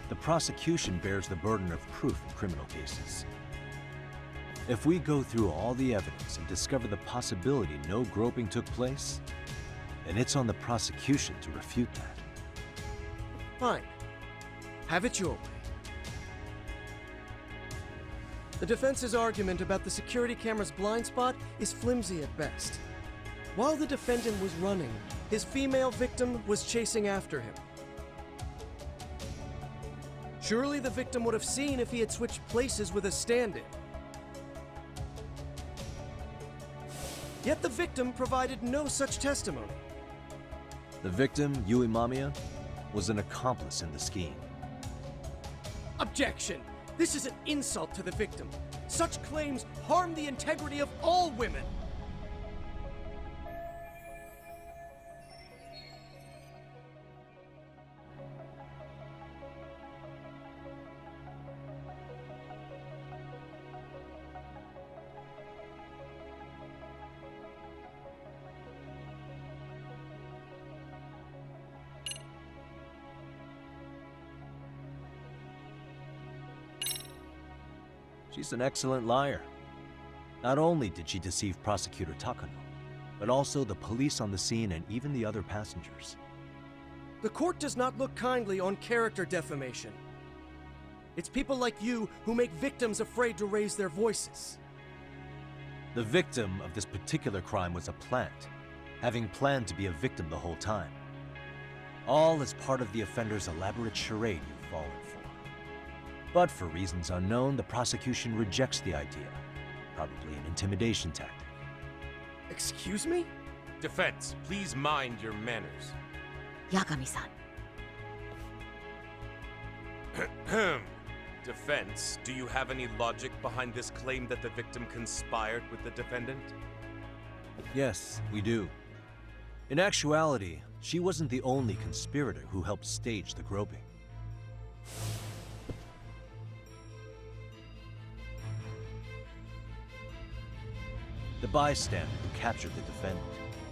The prosecution bears the burden of proof in criminal cases. If we go through all the evidence and discover the possibility no groping took place, then it's on the prosecution to refute that. Fine. Have it your way. The defense's argument about the security camera's blind spot is flimsy at best. While the defendant was running, his female victim was chasing after him. Surely the victim would have seen if he had switched places with a stand-in. Yet the victim provided no such testimony. The victim, Yui Mamiya, was an accomplice in the scheme. Objection! This is an insult to the victim. Such claims harm the integrity of all women. She's an excellent liar. Not only did she deceive Prosecutor Takano, but also the police on the scene and even the other passengers. The court does not look kindly on character defamation. It's people like you who make victims afraid to raise their voices. The victim of this particular crime was a plant, having planned to be a victim the whole time. All as part of the offender's elaborate charade you've fallen for. But for reasons unknown, the prosecution rejects the idea. Probably an intimidation tactic. Excuse me? Defense, please mind your manners. Yagami-san. Defense, do you have any logic behind this claim that the victim conspired with the defendant? Yes, we do. In actuality, she wasn't the only conspirator who helped stage the groping. The bystander who captured the defendant,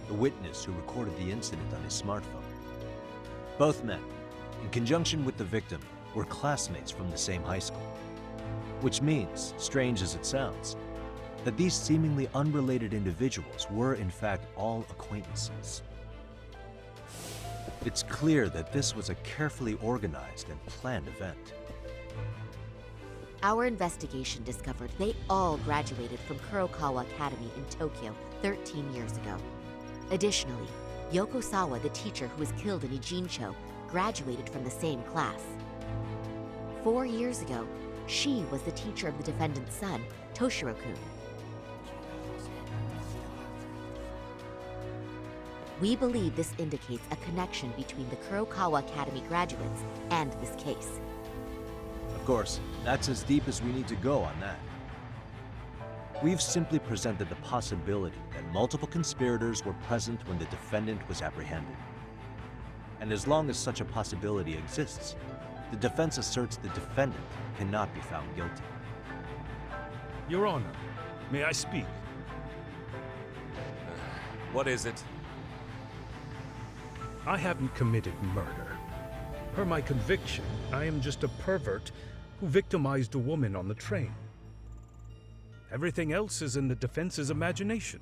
the witness who recorded the incident on his smartphone. Both men, in conjunction with the victim, were classmates from the same high school. Which means, strange as it sounds, that these seemingly unrelated individuals were in fact all acquaintances. It's clear that this was a carefully organized and planned event. Our investigation discovered they all graduated from Kurokawa Academy in Tokyo 13 years ago. Additionally, Yoko Sawa, the teacher who was killed in Ijincho, graduated from the same class. 4 years ago, she was the teacher of the defendant's son, Toshiro-kun. We believe this indicates a connection between the Kurokawa Academy graduates and this case. Of course, that's as deep as we need to go on that. We've simply presented the possibility that multiple conspirators were present when the defendant was apprehended. And as long as such a possibility exists, the defense asserts the defendant cannot be found guilty. Your Honor, may I speak? What is it? I haven't committed murder. Per my conviction, I am just a pervert who victimized a woman on the train. Everything else is in the defense's imagination.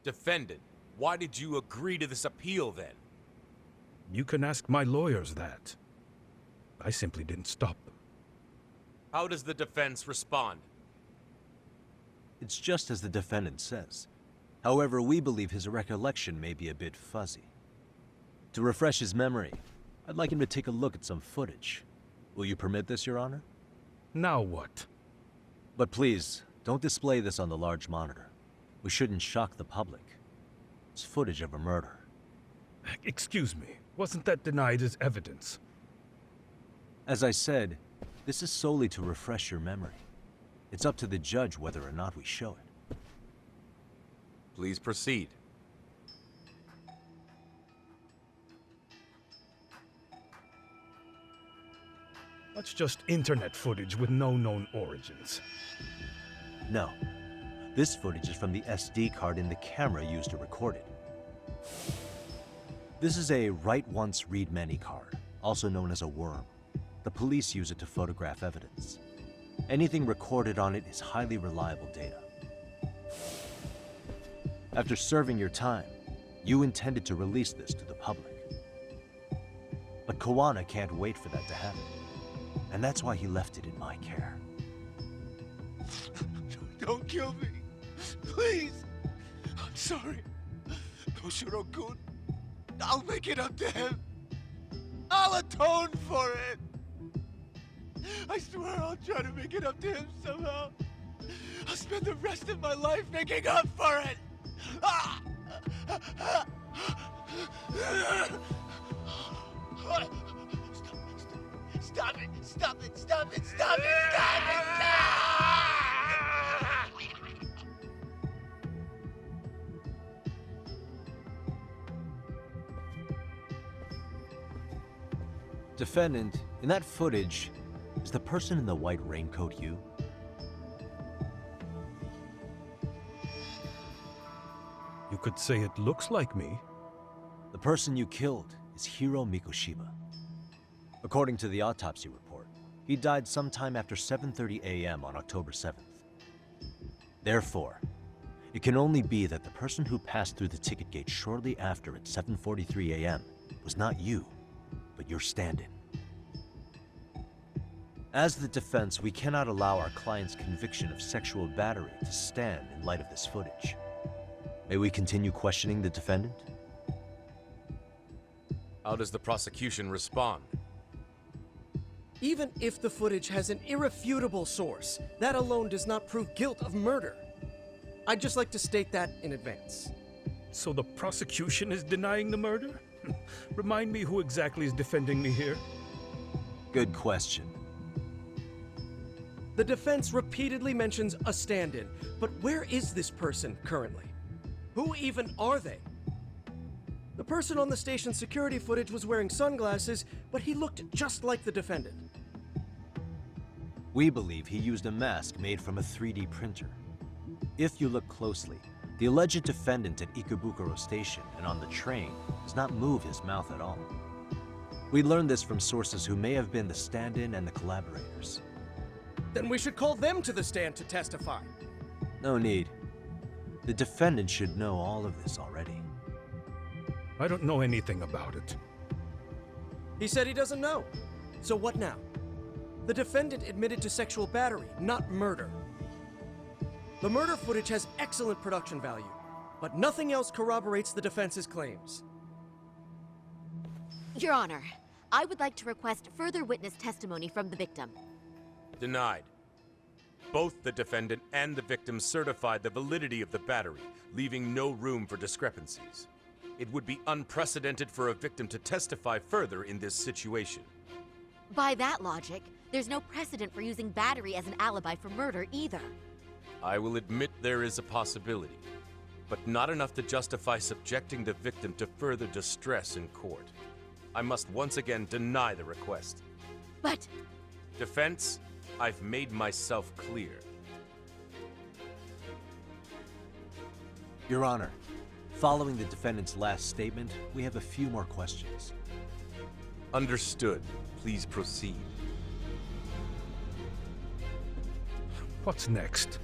Defendant, why did you agree to this appeal then? You can ask my lawyers that. I simply didn't stop them. How does the defense respond? It's just as the defendant says. However, we believe his recollection may be a bit fuzzy. To refresh his memory, I'd like him to take a look at some footage. Will you permit this, Your Honor? Now what? But please, don't display this on the large monitor. We shouldn't shock the public. It's footage of a murder. Excuse me, wasn't that denied as evidence? As I said, this is solely to refresh your memory. It's up to the judge whether or not we show it. Please proceed. That's just internet footage with no known origins. No. This footage is from the SD card in the camera used to record it. This is a write once, read many card, also known as a worm. The police use it to photograph evidence. Anything recorded on it is highly reliable data. After serving your time, you intended to release this to the public. But Kawana can't wait for that to happen. And that's why he left it in my care. Don't kill me. Please. I'm sorry. Toshiro-kun. I'll make it up to him. I'll atone for it. I swear I'll try to make it up to him somehow. I'll spend the rest of my life making up for it. Stop it! Stop it! Stop it! Stop it! Stop it! Defendant, in that footage, is the person in the white raincoat you? You could say it looks like me. The person you killed is Hiro Mikoshiba. According to the autopsy report, he died sometime after 7:30 a.m. on October 7th. Therefore, it can only be that the person who passed through the ticket gate shortly after at 7:43 a.m. was not you, but your stand-in. As the defense, we cannot allow our client's conviction of sexual battery to stand in light of this footage. May we continue questioning the defendant? How does the prosecution respond? Even if the footage has an irrefutable source, that alone does not prove guilt of murder. I'd just like to state that in advance. So the prosecution is denying the murder? Remind me who exactly is defending me here? Good question. The defense repeatedly mentions a stand-in, but where is this person currently? Who even are they? The person on the station's security footage was wearing sunglasses, but he looked just like the defendant. We believe he used a mask made from a 3D printer. If you look closely, the alleged defendant at Ikebukuro Station and on the train does not move his mouth at all. We learned this from sources who may have been the stand-in and the collaborators. Then we should call them to the stand to testify. No need. The defendant should know all of this already. I don't know anything about it. He said he doesn't know. So what now? The defendant admitted to sexual battery, not murder. The murder footage has excellent production value, but nothing else corroborates the defense's claims. Your Honor, I would like to request further witness testimony from the victim. Denied. Both the defendant and the victim certified the validity of the battery, leaving no room for discrepancies. It would be unprecedented for a victim to testify further in this situation. By that logic, there's no precedent for using battery as an alibi for murder either. I will admit there is a possibility, but not enough to justify subjecting the victim to further distress in court. I must once again deny the request. But... Defense, I've made myself clear. Your Honor, following the defendant's last statement, we have a few more questions. Understood. Please proceed. What's next?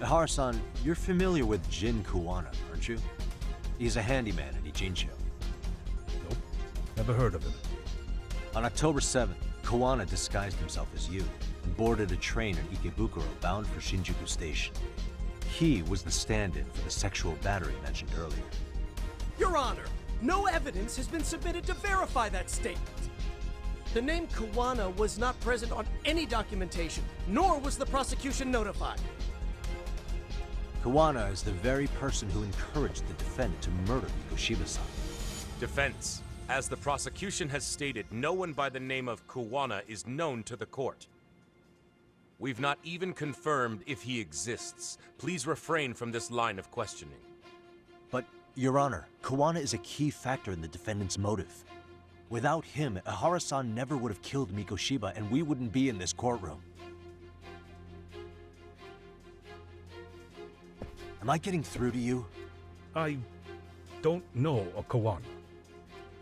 Ehara-san, you're familiar with Jin Kuwana, aren't you? He's a handyman in Ijincho. Nope, never heard of him. On October 7th, Kuwana disguised himself as you and boarded a train in Ikebukuro bound for Shinjuku Station. He was the stand-in for the sexual battery mentioned earlier. Your Honor, no evidence has been submitted to verify that statement. The name Kuwana was not present on any documentation, nor was the prosecution notified. Kuwana is the very person who encouraged the defendant to murder Mikoshiba-san. Defense, as the prosecution has stated, no one by the name of Kuwana is known to the court. We've not even confirmed if he exists. Please refrain from this line of questioning. But, Your Honor, Kuwana is a key factor in the defendant's motive. Without him, Ehara-san never would have killed Mikoshiba, and we wouldn't be in this courtroom. Am I getting through to you? I don't know a Kawana.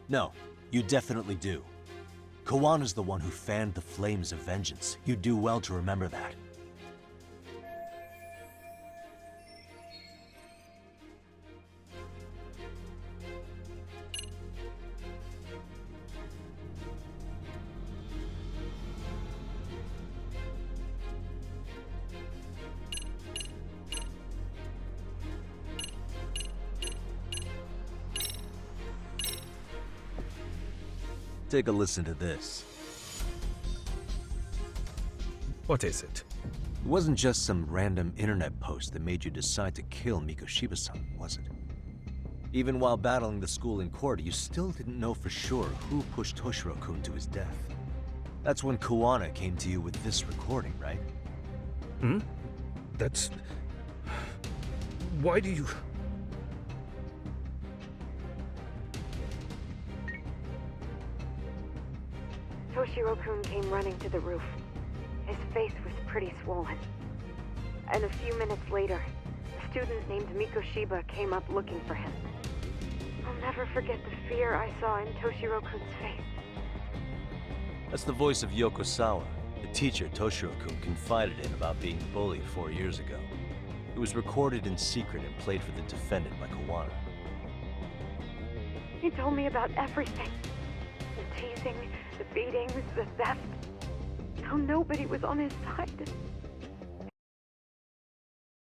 No, you definitely do. Kawana's the one who fanned the flames of vengeance. You do well to remember that. Take a listen to this. What is it? It wasn't just some random internet post that made you decide to kill Mikoshiba-san, was it? Even while battling the school in court, you still didn't know for sure who pushed Toshiro-kun to his death. That's when Kuwana came to you with this recording, right? Hmm? That's... Why do you... Toshiro-kun came running to the roof. His face was pretty swollen. And a few minutes later, a student named Mikoshiba came up looking for him. I'll never forget the fear I saw in Toshiro-kun's face. That's the voice of Yokosawa, the teacher Toshiro-kun confided in about being bullied 4 years ago. It was recorded in secret and played for the defendant by Kuwana. He told me about everything. The teasing, the beatings, the theft. How nobody was on his side.